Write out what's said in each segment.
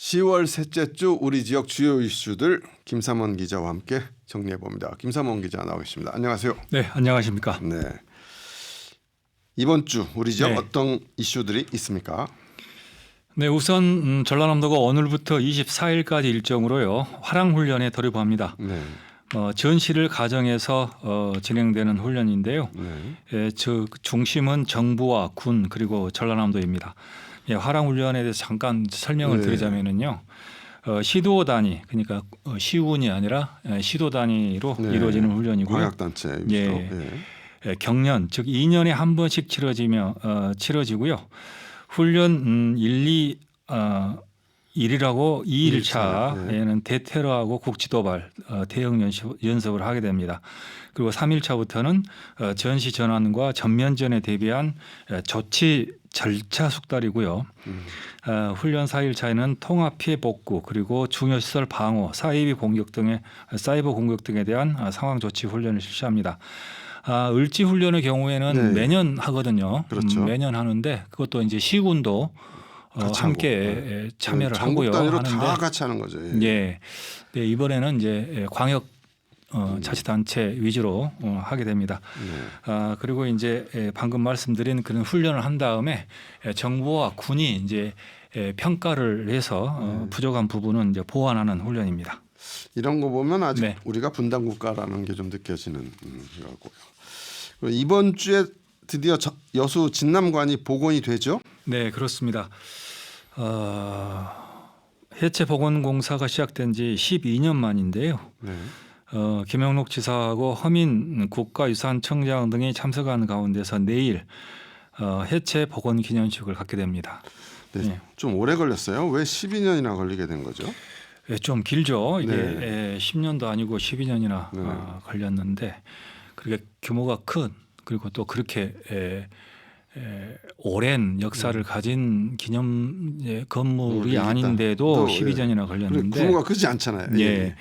10월 셋째 주 우리 지역 주요 이슈들 김삼원 기자와 함께 정리해 봅니다. 김삼원 기자 나와 계십니다. 안녕하세요. 네, 안녕하십니까. 네. 이번 주 우리 지역 네. 어떤 이슈들이 있습니까? 네, 우선 전라남도가 오늘부터 24일까지 일정으로요 화랑 훈련에 돌입합니다. 네. 전시를 가정해서 진행되는 훈련인데요. 네. 저 중심은 정부와 군 그리고 전라남도입니다. 화랑 훈련에 대해서 잠깐 설명을 네. 드리자면은요. 시도 단위 그러니까 시군이 아니라 시도 단위로 네. 이루어지는 훈련이고요. 광역단체 예. 네. 경년 즉 2년에 한 번씩 치러지고요. 훈련 1일하고 2일차에는 대테러하고 국지도발 대응 연습을 하게 됩니다. 그리고 3일차부터는 전시 전환과 전면전에 대비한 조치 절차 숙달이고요. 훈련 4일차에는 통합 피해 복구 그리고 중요시설 방어, 사이버 공격 등에 대한 상황 조치 훈련을 실시합니다. 을지 훈련의 경우에는 네. 매년 하거든요. 그렇죠. 매년 하는데 그것도 이제 시군도 함께 참여를 하고요. 단위로 하는데 다 같이 하는 거죠. 예. 네, 이번에는 이제 광역 자치단체 위주로 하게 됩니다. 네. 그리고 이제 방금 말씀드린 그런 훈련을 한 다음에 정부와 군이 이제 평가를 해서 부족한 부분은 이제 보완하는 훈련입니다. 이런 거 보면 아직 네. 우리가 분단 국가라는 게 좀 느껴지는 거고요. 그리고 이번 주에 드디어 여수 진남관이 복원이 되죠? 네, 그렇습니다. 해체 복원 공사가 시작된 지 12년 만인데요. 네. 김영록 지사하고 허민 국가유산청장 등이 참석하는 가운데서 내일 해체 복원 기념식을 갖게 됩니다. 네. 네. 좀 오래 걸렸어요. 왜 12년이나 걸리게 된 거죠? 좀 길죠. 이게 네. 10년도 아니고 12년이나 네. 걸렸는데 그게 규모가 큰 그리고 또 그렇게 오랜 역사를 가진 기념 건물이 아닌데도 12년이나 걸렸는데 규모가 크지 않잖아요. 예.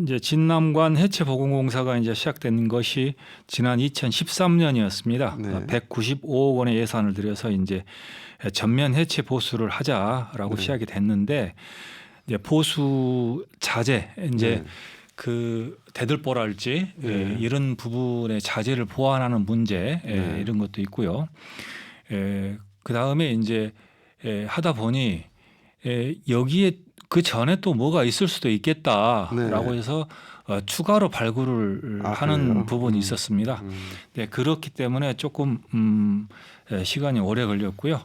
이제 진남관 해체 복원공사가 이제 시작된 것이 지난 2013년이었습니다. 네. 195억 원의 예산을 들여서 이제 전면 해체 보수를 하자라고 네. 시작이 됐는데 이제 보수 자재 이제 네. 그 대들보랄지 네. 이런 부분의 자재를 보완하는 문제 네. 이런 것도 있고요. 그 다음에 이제 하다 보니 여기에 그 전에 또 뭐가 있을 수도 있겠다라고 네. 해서 추가로 발굴을 하는 그래요? 부분이 있었습니다. 네, 그렇기 때문에 조금 시간이 오래 걸렸고요.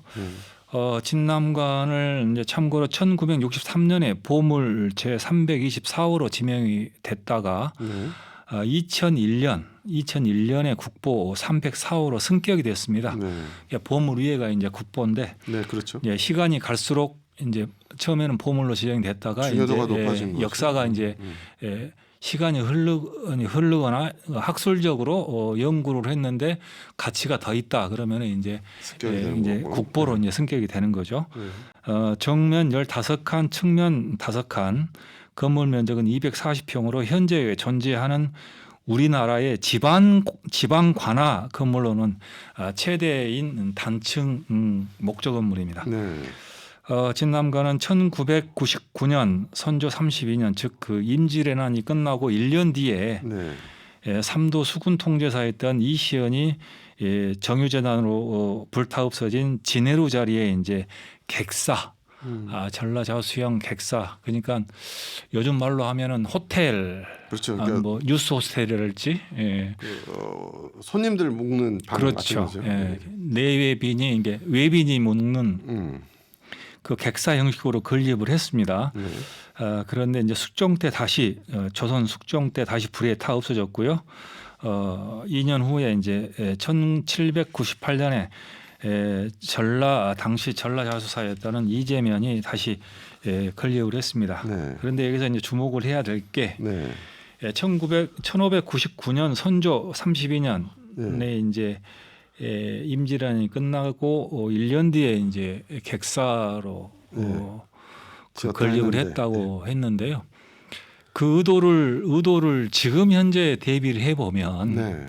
진남관을 이제 참고로 1963년에 보물 제324호로 지명이 됐다가 2001년에 국보 304호로 승격이 됐습니다. 네. 그러니까 보물 위에가 이제 국보인데 네, 그렇죠. 예, 시간이 갈수록 이제 처음에는 보물로 지정이 됐다가 중요도가 이제 높아진 거죠. 역사가 이제 시간이 흐르거나 학술적으로 연구를 했는데 가치가 더 있다 그러면 이제 이제 국보로 이제 승격이 되는 거죠. 정면 15칸, 측면 5칸, 건물 면적은 240평으로 현재 존재하는 우리나라의 지방 관하 건물로는 최대인 단층 목조 건물입니다. 네. 진남관은 1999년 선조 32년 즉 그 임질왜란이 끝나고 1년 뒤에 네. 삼도 수군 통제사였던 이시연이 정유재단으로 불타 없어진 진해루 자리에 이제 객사 전라자수형 객사 그러니까 요즘 말로 하면은 호텔 그렇죠. 그러니까 뭐 뉴스 호스텔이랄지 손님들 묵는 방 그렇죠. 같은 거죠. 내외빈이 이게 외빈이 묵는 그 객사 형식으로 건립을 했습니다. 그런데 이제 숙종 때 다시 조선 숙종 때 다시 불에 타 없어졌고요. 2년 후에 이제 1798년에 당시 전라자수사였다는 이재면이 다시 건립을 했습니다. 네. 그런데 여기서 이제 주목을 해야 될 게 네. 1599년 선조 32년에 이제 임질환이 끝나고 1년 뒤에 이제 객사로 건립을 했다고 했는데요. 그 의도를 지금 현재 대비를 해보면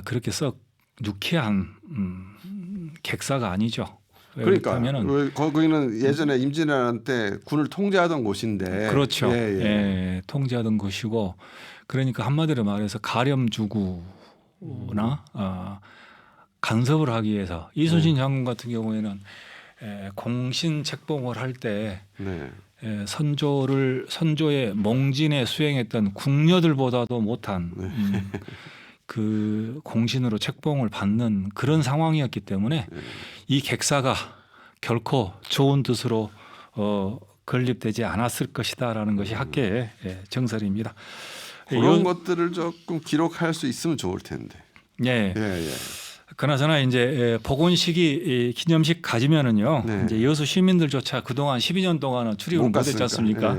그렇게 썩 유쾌한 객사가 아니죠. 그러니까 그렇다면은 왜 거기는 예전에 임진왜란 때 군을 통제하던 곳인데 그렇죠. 예, 예. 예, 통제하던 곳이고 그러니까 한마디로 말해서 가렴주구나 간섭을 하기 위해서 이순신 장군 같은 경우에는 공신 책봉을 할 때 네. 선조의 몽진에 수행했던 궁녀들보다도 못한 그 공신으로 책봉을 받는 그런 상황이었기 때문에 이 객사가 결코 좋은 뜻으로 건립되지 않았을 것이다라는 것이 학계의 정설입니다. 그런 것들을 조금 기록할 수 있으면 좋을 텐데. 예. 예, 예. 그나저나 이제 복원식이 기념식 가지면은요. 네. 이제 여수 시민들조차 그동안 12년 동안은 출입을 못 못했지 않습니까?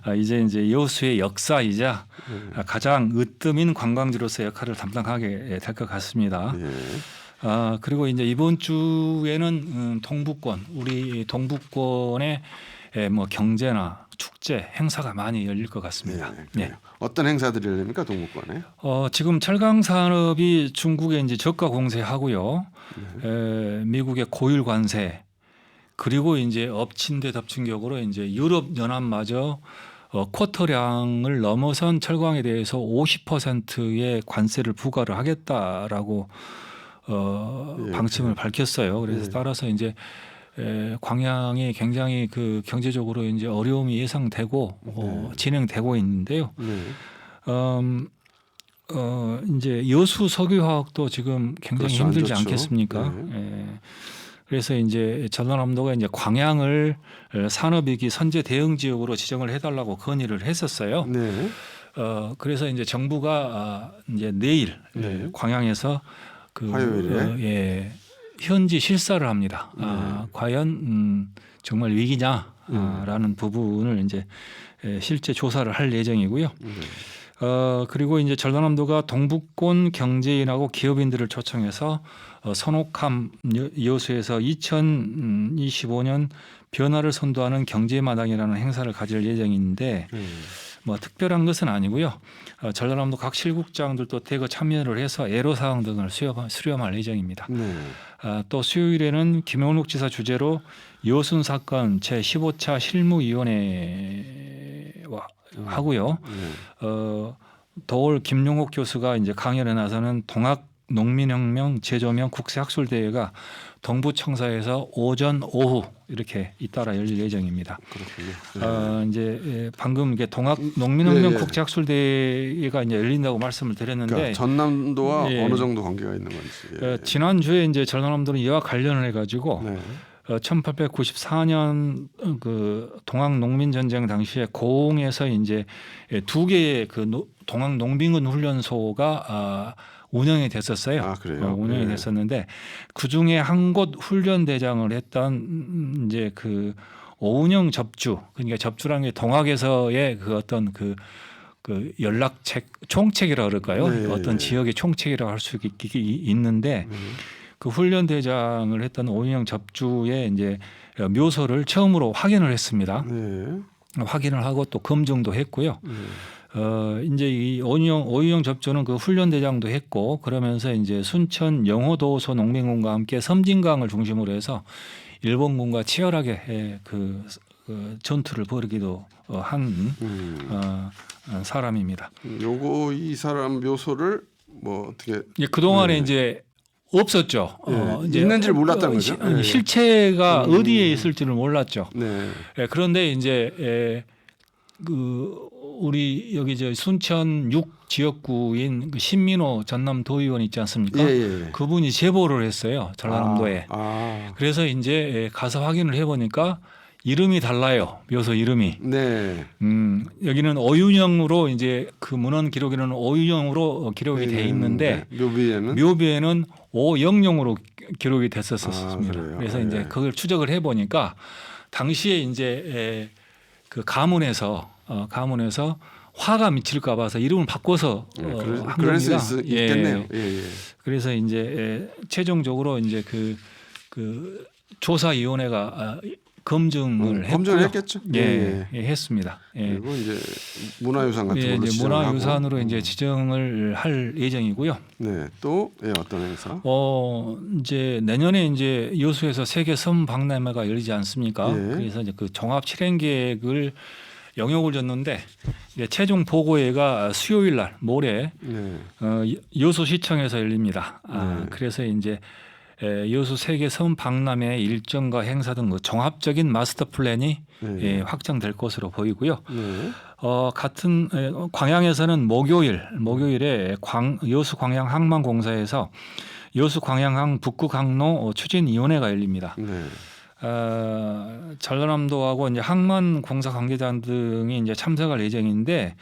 예. 이제 여수의 역사이자 가장 으뜸인 관광지로서 역할을 담당하게 될 것 같습니다. 예. 그리고 이제 이번 주에는 우리 동북권의 뭐 경제나 축제 행사가 많이 열릴 것 같습니다. 네. 어떤 행사들이 열립니까 동북권에? 지금 철강 산업이 중국에 이제 저가 공세하고요. 미국의 고율 관세 그리고 이제 엎친 데 덮친 격으로 이제 유럽 연합마저 쿼터량을 넘어선 철강에 대해서 50%의 관세를 부과를 하겠다라고 방침을 밝혔어요. 그래서 따라서 이제 광양이 굉장히 그 경제적으로 이제 어려움이 예상되고 진행되고 있는데요. 이제 여수 석유화학도 지금 굉장히 그렇죠, 힘들지 안 좋죠. 않겠습니까? 그래서 이제 전라남도가 이제 광양을 산업위기 선제 대응 지역으로 지정을 해달라고 건의를 했었어요. 네. 그래서 이제 정부가 이제 내일 광양에서 화요일에 현지 실사를 합니다. 과연 정말 위기냐라는 부분을 이제 실제 조사를 할 예정이고요. 그리고 이제 전라남도가 동북권 경제인하고 기업인들을 초청해서 선옥함 여수에서 2025년 변화를 선도하는 경제마당이라는 행사를 가질 예정인데 뭐 특별한 것은 아니고요. 전라남도 각 실국장들도 대거 참여를 해서 애로사항 등을 수렴할 예정입니다. 또 수요일에는 김영록 지사 주재로 여순 사건 제15차 실무위원회와 하고요. 더울 김용옥 교수가 이제 강연에 나서는 동학 농민혁명 제조명 국제학술대회가 동부청사에서 오전 오후 이렇게 잇따라 열릴 예정입니다. 그렇군요. 이제 방금 이게 동학 농민혁명 예. 국제학술대회가 이제 열린다고 말씀을 드렸는데 그러니까 전남도와 예. 어느 정도 관계가 있는 건지. 지난 주에 이제 전라남도는 이와 관련을 해가지고 1894년 그 동학 농민 전쟁 당시에 고흥에서 이제 두 개의 그 동학 농민군 훈련소가 운영이 됐었어요. 그래요? 운영이 됐었는데 그 중에 한 곳 훈련 대장을 했던 이제 그 오은영 접주, 그러니까 접주라는 게 동학에서의 그 어떤 그 연락책 총책이라 그럴까요? 어떤 지역의 총책이라고 할 수 있는데 그 훈련 대장을 했던 오은영 접주의 이제 묘소를 처음으로 확인을 했습니다. 확인을 하고 또 검증도 했고요. 이제 이 오유영 접조는 그 훈련 대장도 했고 그러면서 이제 순천 영호도소 농민군과 함께 섬진강을 중심으로 해서 일본군과 치열하게 그 전투를 벌이기도 한 사람입니다. 요거 이 사람 묘소를 뭐 어떻게 그 동안에 이제 없었죠. 이제 있는지를 몰랐다는 거죠. 실체가 어디에 있을지를 몰랐죠. 그런데 이제 우리 여기 순천 6 지역구인 그 신민호 전남 도의원 있지 않습니까? 그분이 제보를 했어요. 전라남도에. 그래서 이제 가서 확인을 해보니까 이름이 달라요. 묘소 이름이. 여기는 오윤영으로 이제 그 문헌 기록에는 오윤영으로 기록이 돼 있는데 묘비에는 오영영으로 기록이 됐었습니다. 그래서 이제 그걸 추적을 해보니까 당시에 이제 그 가문에서 화가 미칠까 봐서 이름을 바꿔서 한 겁니다. 있겠네요. 그래서 이제 최종적으로 이제 그 조사위원회가 검증을 검증을 했고요. 했겠죠. 했습니다. 예. 그리고 이제 문화유산 같은 걸로 이제 지정하고. 문화유산으로 이제 지정을 할 예정이고요. 네, 또 어떤 행사? 이제 내년에 이제 여수에서 세계 섬 박람회가 열리지 않습니까? 예. 그래서 이제 그 종합 실행 계획을 영역을 줬는데 이제 최종 보고회가 수요일 날 모레 네, 여수시청에서 열립니다. 네. 그래서 이제 여수 세계 섬 박람회 일정과 행사 등 그 종합적인 마스터 플랜이 네. 확정될 것으로 보이고요. 네. 같은 광양에서는 목요일에 여수 광양 항만공사에서 여수 광양항 북극 항로 추진위원회가 열립니다. 네. 전라남도하고 이제 항만공사 관계자 등이 이제 참석할 예정인데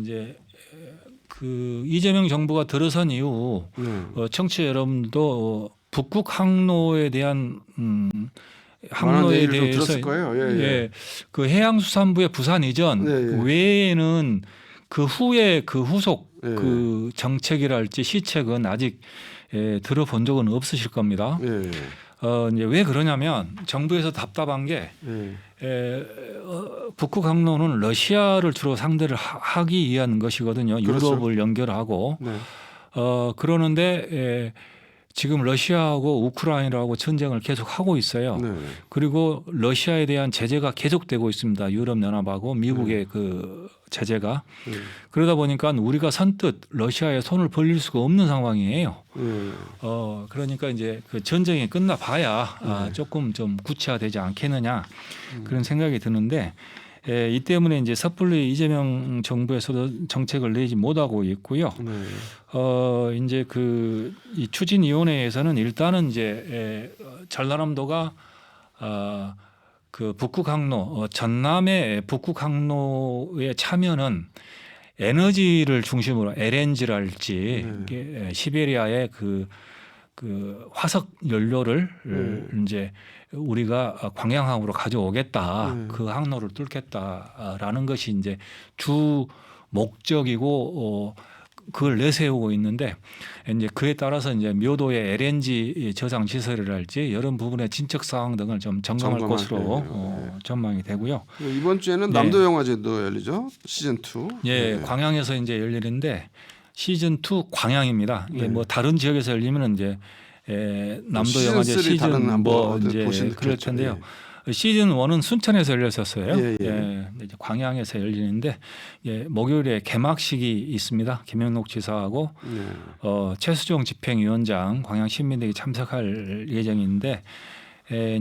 이제 그 이재명 정부가 들어선 이후 네. 청취자 여러분도 북극 항로에 대한 많은 항로에 얘기를 좀 대해서 들었을 거예요. 그 해양수산부의 부산 이전 네. 외에는 그 후에 그 후속 네. 그 정책이랄지 시책은 아직 들어본 적은 없으실 겁니다. 네. 이제 왜 그러냐면 정부에서 답답한 게 네. 북극 항로는 러시아를 주로 상대를 하기 위한 것이거든요. 그렇죠. 유럽을 연결하고 네. 그러는데 지금 러시아하고 우크라이나하고 전쟁을 계속 하고 있어요. 네. 그리고 러시아에 대한 제재가 계속되고 있습니다. 유럽연합하고 미국의 그 제재가. 네. 그러다 보니까 우리가 선뜻 러시아에 손을 벌릴 수가 없는 상황이에요. 네. 그러니까 이제 그 전쟁이 끝나 봐야 네. 조금 좀 구체화되지 않겠느냐 그런 생각이 드는데 이 때문에 이제 섣불리 이재명 정부에서도 정책을 내지 못하고 있고요. 네. 이제 그 이 추진위원회에서는 일단은 이제 전라남도가 그 북극 항로 전남의 북극 항로에 참여는 에너지를 중심으로 LNG랄지 시베리아의 그 화석 연료를 이제 우리가 광양항으로 가져오겠다. 그 항로를 뚫겠다라는 것이 이제 주 목적이고 그걸 내세우고 있는데 이제 그에 따라서 이제 묘도의 LNG 저장 시설이랄지 이런 부분의 진척 사항 등을 좀 점검할 것으로 전망이 되고요. 이번 주에는 남도 영화제도 열리죠. 시즌 2. 예, 광양에서 이제 열리는데 시즌 2 광양입니다. 이게 뭐 다른 지역에서 열리면 이제 남도 영화제 시즌 뭐 이제 그럴 텐데요. 시즌 1은 순천에서 열렸었어요. 이제 광양에서 열리는데 목요일에 개막식이 있습니다. 김영록 지사하고 최수종 집행위원장 광양 시민들이 참석할 예정인데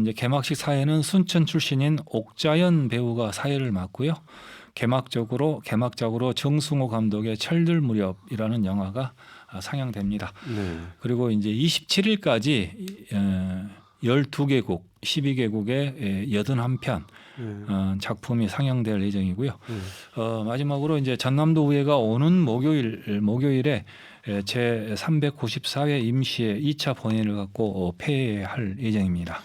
이제 개막식 사회는 순천 출신인 옥자연 배우가 사회를 맡고요. 개막적으로 정승호 감독의 철들 무렵이라는 영화가 상영됩니다. 그리고 이제 27일까지 12개국, 12개국의 81편 작품이 상영될 예정이고요. 마지막으로 이제 전남도 의회가 오는 목요일에 제 394회 임시회 2차 본회의를 갖고 폐회할 예정입니다.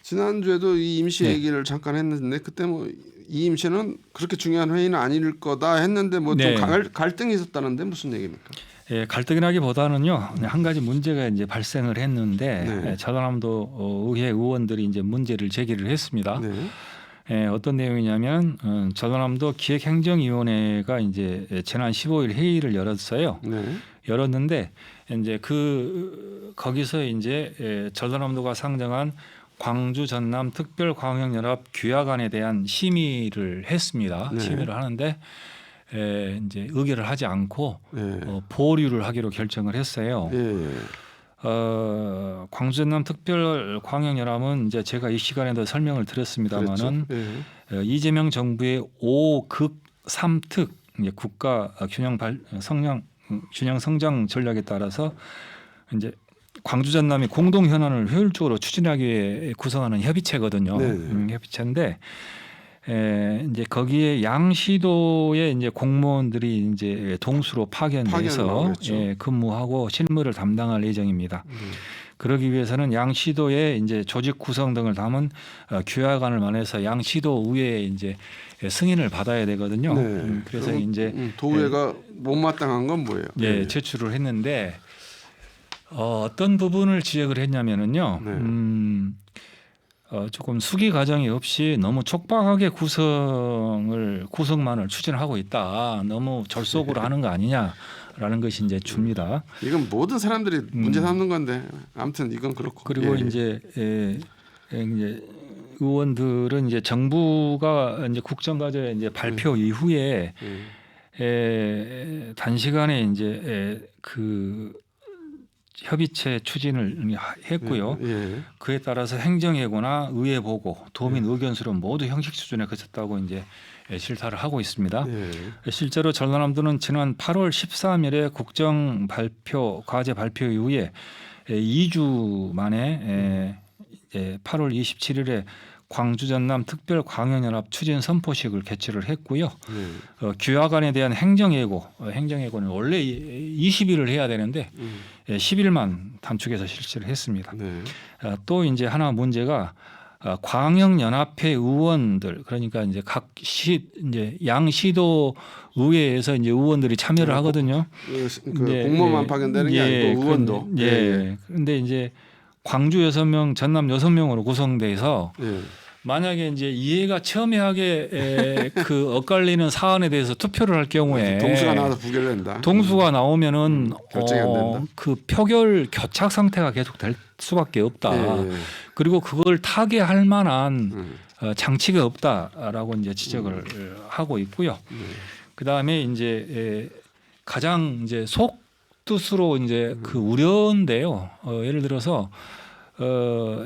지난주에도 이 임시 얘기를 잠깐 했는데 그때 뭐 이 임시는 그렇게 중요한 회의는 아닐 거다 했는데 뭐 좀 갈등이 있었다는데 무슨 얘기입니까? 갈등이라기보다는요 한 가지 문제가 이제 발생을 했는데 전라남도 의회 의원들이 이제 문제를 제기를 했습니다. 어떤 내용이냐면 전라남도 기획행정위원회가 이제 지난 15일 회의를 열었어요. 열었는데 이제 거기서 이제 전라남도가 상정한 광주 전남 특별광역연합 규약안에 대한 심의를 했습니다. 심의를 하는데 이제 의결을 하지 않고 보류를 하기로 결정을 했어요. 광주 전남 특별광역연합은 이제 제가 이 시간에도 설명을 드렸습니다만은 이재명 정부의 5극 3특 국가 균형 성장 전략에 따라서 이제 광주 전남이 공동 현안을 효율적으로 추진하기 위해 구성하는 협의체거든요. 협의체인데 이제 거기에 양시도의 이제 공무원들이 이제 동수로 파견돼서 근무하고 실무를 담당할 예정입니다. 그러기 위해서는 양시도의 이제 조직 구성 등을 담은 규약안을 만해서 양시도 의회에 이제 승인을 받아야 되거든요. 그래서 이제 도의회가 못마땅한 건 뭐예요? 제출을 했는데 어떤 부분을 지적을 했냐면은요. 조금 수기 과정이 없이 너무 촉박하게 구성만을 추진하고 있다. 너무 절속으로 하는 거 아니냐라는 것이 이제 줍니다. 이건 모든 사람들이 문제 삼는 건데 아무튼 이건 그렇고. 그리고 이제 이제 의원들은 이제 정부가 이제 국정과제 이제 발표 이후에 단시간에 이제 그 협의체 추진을 했고요. 그에 따라서 행정예고나 의회 보고, 도민 의견 수렴 모두 형식 수준에 그쳤다고 이제 실타를 하고 있습니다. 실제로 전라남도는 지난 8월 13일에 국정 발표 과제 발표 이후에 2주 만에 8월 27일에 광주 전남 특별 광역연합 추진 선포식을 개최를 했고요. 규약안에 대한 행정예고는 원래 20일을 해야 되는데 10일만 단축해서 실시를 했습니다. 또 이제 하나 문제가 광역연합회 의원들, 그러니까 이제 각 이제 양시도 의회에서 이제 의원들이 참여를 하거든요. 공무원만 파견되는 게 아니고 의원도. 그런데 이제 광주 6명, 전남 6명으로 구성돼서 만약에 이제 이해가 첨예하게 그 엇갈리는 사안에 대해서 투표를 할 경우에 동수가 나와서 부결된다. 동수가 나오면은 결정이 안 된다. 그 표결 교착 상태가 계속 될 수밖에 없다. 그리고 그걸 타개할 만한 장치가 없다라고 이제 지적을 하고 있고요. 그 다음에 이제 가장 이제 뜻으로 이제 그 우려인데요. 예를 들어서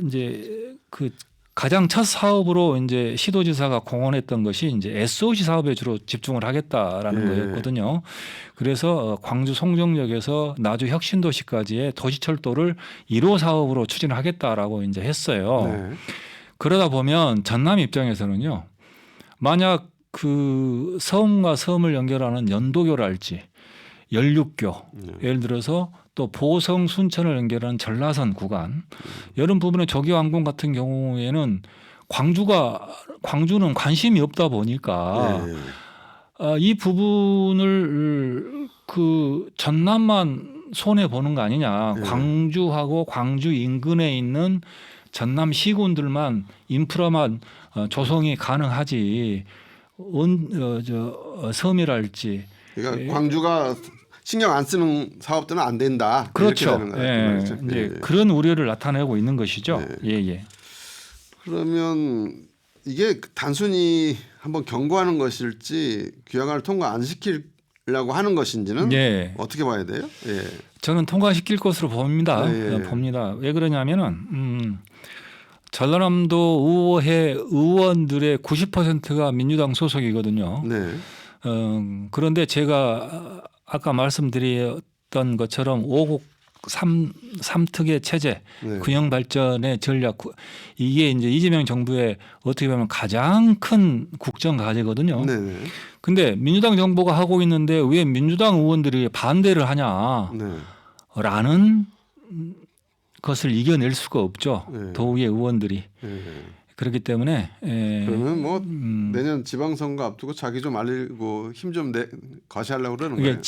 이제 그 가장 첫 사업으로 이제 시도지사가 공언했던 것이 이제 SOC 사업에 주로 집중을 하겠다라는 거였거든요. 그래서 광주 송정역에서 나주 혁신도시까지의 도시철도를 1호 사업으로 추진하겠다라고 이제 했어요. 그러다 보면 전남 입장에서는요, 만약 그 섬과 섬을 연결하는 연도교랄지 연륙교, 예를 들어서 또 보성 순천을 연결하는 전라선 구간, 이런 부분의 조기완공 같은 경우에는 광주는 관심이 없다 보니까 이 부분을 그 전남만 손해 보는 거 아니냐. 광주하고 광주 인근에 있는 전남 시군들만 인프라만 조성이 가능하지 섬이랄지. 그러니까 광주가 신경 안 쓰는 사업들은 안 된다. 그렇죠. 이렇게 되는 거예요. 이제 그런 우려를 나타내고 있는 것이죠. 그러면 이게 단순히 한번 경고하는 것일지 규약안을 통과 안 시키려고 하는 것인지는 어떻게 봐야 돼요? 저는 통과시킬 것으로 봅니다. 봅니다. 왜 그러냐면은 전라남도 의회 의원들의 90%가 민주당 소속이거든요. 그런데 제가 아까 말씀드렸던 것처럼 5국 3특의 체제, 균형 발전의 전략, 이게 이제 이재명 정부의 어떻게 보면 가장 큰 국정 과제거든요. 근데 민주당 정부가 하고 있는데 왜 민주당 의원들이 반대를 하냐라는 것을 이겨낼 수가 없죠. 도의회 의원들이. 그렇기 때문에 그러면 뭐 내년 지방선거 앞두고 자기 좀 알리고 힘 좀 과시하려고 그러는 거예요.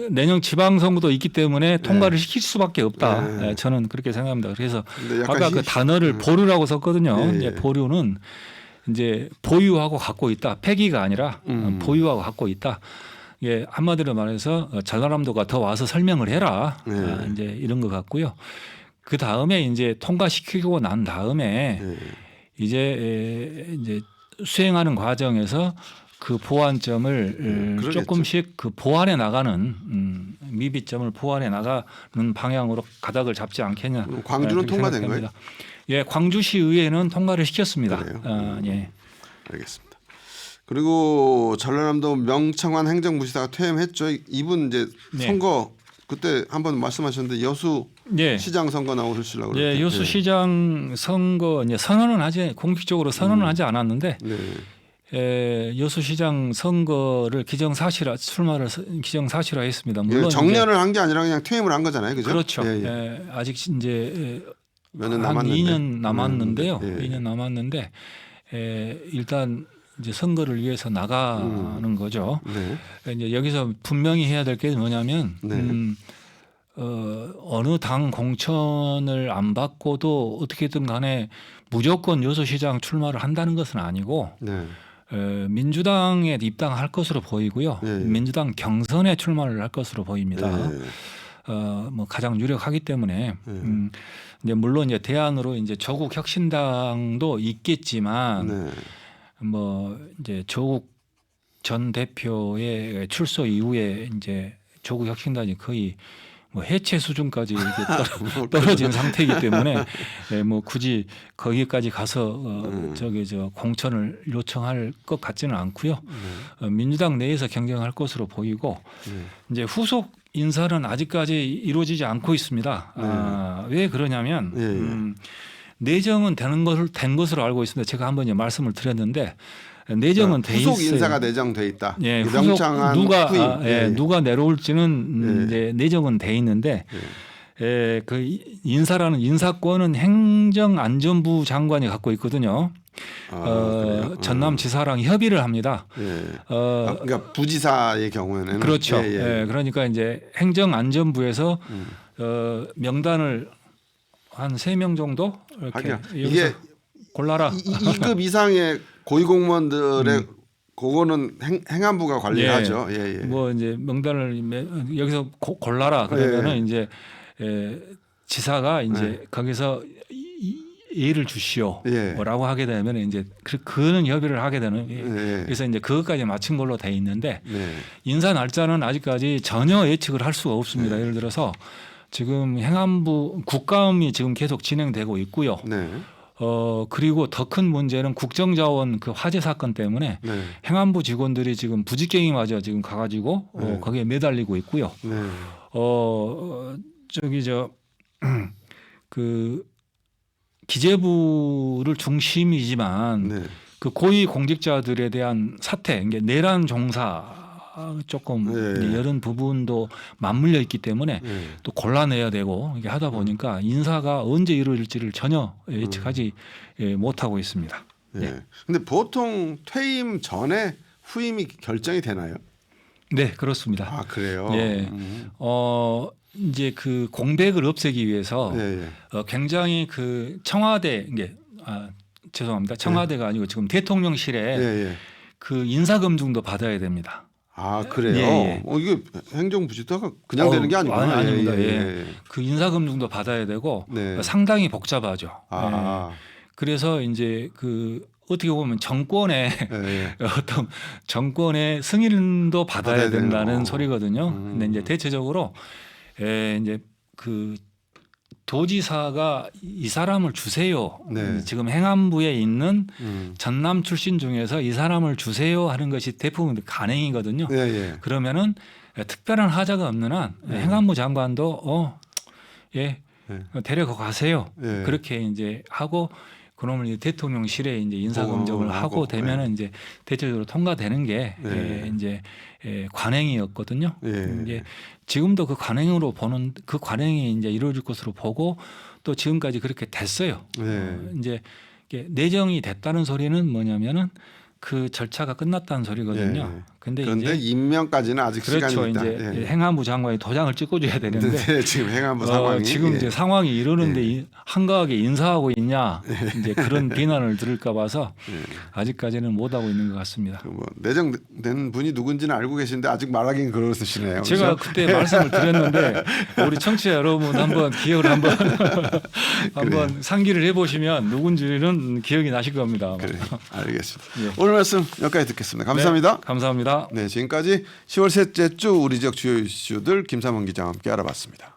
내년 지방선거도 있기 때문에 통과를 시킬 수밖에 없다. 저는 그렇게 생각합니다. 그래서 아까 그 단어를 보류라고 썼거든요. 보류는 이제 보유하고 갖고 있다. 폐기가 아니라 보유하고 갖고 있다. 한마디로 말해서 전라남도가 더 와서 설명을 해라. 이제 이런 것 같고요. 그 다음에 이제 통과시키고 난 다음에 이제 수행하는 과정에서 그 보완점을 조금씩 그 보완해 나가는 미비점을 보완해 나가는 방향으로 가닥을 잡지 않겠냐. 광주는 통과된 생각합니다. 거예요? 광주시 의회는 통과를 시켰습니다. 알겠습니다. 그리고 전라남도 명창환 행정부시사가 퇴임했죠. 이분 이제 선거 그때 한번 말씀하셨는데 여수 시장 선거 나오시려고 그랬죠. 여수 시장 선거 선언은 공식적으로 선언은 하지 않았는데 여수 시장 선거를 출마를 기정사실화했습니다. 물론 정년을 한 게 아니라 그냥 퇴임을 한 거잖아요, 그죠? 그렇죠. 아직 이제 몇 년 한 남았는데. 2년 남았는데요. 2년 남았는데 일단 이제 선거를 위해서 나가는 거죠. 이제 여기서 분명히 해야 될 게 뭐냐면 어느 당 공천을 안 받고도 어떻게든 간에 무조건 여수시장 출마를 한다는 것은 아니고 네. 민주당에 입당할 것으로 보이고요. 네. 민주당 경선에 출마를 할 것으로 보입니다. 네. 뭐 가장 유력하기 때문에 이제 물론 이제 대안으로 이제 조국 혁신당도 있겠지만 네. 뭐 이제 조국 전 대표의 출소 이후에 이제 조국 혁신당이 거의 뭐 해체 수준까지 이렇게 떨어진 상태이기 때문에 뭐 굳이 거기까지 가서 저기 저 공천을 요청할 것 같지는 않고요. 민주당 내에서 경쟁할 것으로 보이고 이제 후속 인사는 아직까지 이루어지지 않고 있습니다. 왜 그러냐면 내정은 된 것으로 알고 있습니다. 제가 한번 이제 말씀을 드렸는데 내정은 돼 있어요. 후속 인사가 내정돼 있다. 예, 후속 명창한 후임. 누가 내려올지는 이제 내정은 돼 있는데 그 인사라는 인사권은 행정안전부 장관이 갖고 있거든요. 전남지사랑 협의를 합니다. 그러니까 부지사의 경우에는 그렇죠. 그러니까 이제 행정안전부에서 명단을 한 3명 정도 이렇게 이게 골라라. 2급 이상의 고위공무원들의 그거는 행안부가 관리하죠. 뭐 이제 명단을 여기서 골라라 그러면은 이제 지사가 이제 거기서 예를 주시오라고 하게 되면 이제 그는 협의를 하게 되는 그래서 이제 그것까지 마친 걸로 돼 있는데 인사 날짜는 아직까지 전혀 예측을 할 수가 없습니다. 예를 들어서 지금 행안부 국감이 지금 계속 진행되고 있고요. 그리고 더 큰 문제는 국정자원 그 화재 사건 때문에 행안부 직원들이 지금 부직갱이마저 지금 가가지고 거기에 매달리고 있고요. 저기 그 기재부를 중심이지만 그 고위 공직자들에 대한 사태, 이게 내란 종사 조금 이런 부분도 맞물려 있기 때문에 또 골라내야 되고 이게 하다 보니까 인사가 언제 이루어질지를 전혀 예측하지 못하고 있습니다. 근데 보통 퇴임 전에 후임이 결정이 되나요? 네, 그렇습니다. 아, 그래요? 이제 그 공백을 없애기 위해서 굉장히 그 청와대 이게 죄송합니다. 청와대가 아니고 지금 대통령실에 그 인사검증도 받아야 됩니다. 아, 그래요? 이게 행정부지사가 그냥 되는 게 아니구나. 아닙니다. 그 인사검증도 받아야 되고 상당히 복잡하죠. 그래서 이제 그 어떻게 보면 정권의 어떤 정권의 승인도 받아야 된다는 소리거든요. 근데 이제 대체적으로 이제 그 도지사가 이 사람을 주세요. 지금 행안부에 있는 전남 출신 중에서 이 사람을 주세요 하는 것이 대부분 간행이거든요. 그러면은 특별한 하자가 없는 한 행안부 장관도 데리고 가세요. 그렇게 이제 하고 그러면 이제 대통령실에 이제 인사검증을 하고 되면은 이제 대체적으로 통과되는 게 이제 관행이었거든요. 이제 지금도 그 관행으로 보는 그 관행이 이제 이루어질 것으로 보고 또 지금까지 그렇게 됐어요. 이제 내정이 됐다는 소리는 뭐냐면은 그 절차가 끝났다는 소리거든요. 그런데 임명까지는 아직 그렇죠. 시간이 있다. 이제 행안부 장관이 도장을 찍어줘야 되는데 지금 행안부 상황이 지금 이제 상황이 이러는데 한가하게 인사하고 있냐 이제 그런 비난을 들을까 봐서 아직까지는 못 하고 있는 것 같습니다. 뭐 내정된 분이 누군지는 알고 계신데 아직 말하기는 그러시네요. 제가 그렇죠? 그때 말씀을 드렸는데 우리 청취자 여러분 한번 기억을 한번 상기를 해보시면 누군지는 기억이 나실 겁니다. 그래, 알겠습니다. 오늘 말씀 여기까지 듣겠습니다. 감사합니다. 감사합니다. 네, 지금까지 10월 셋째 주 우리 지역 주요 이슈들 김삼원 기자와 함께 알아봤습니다.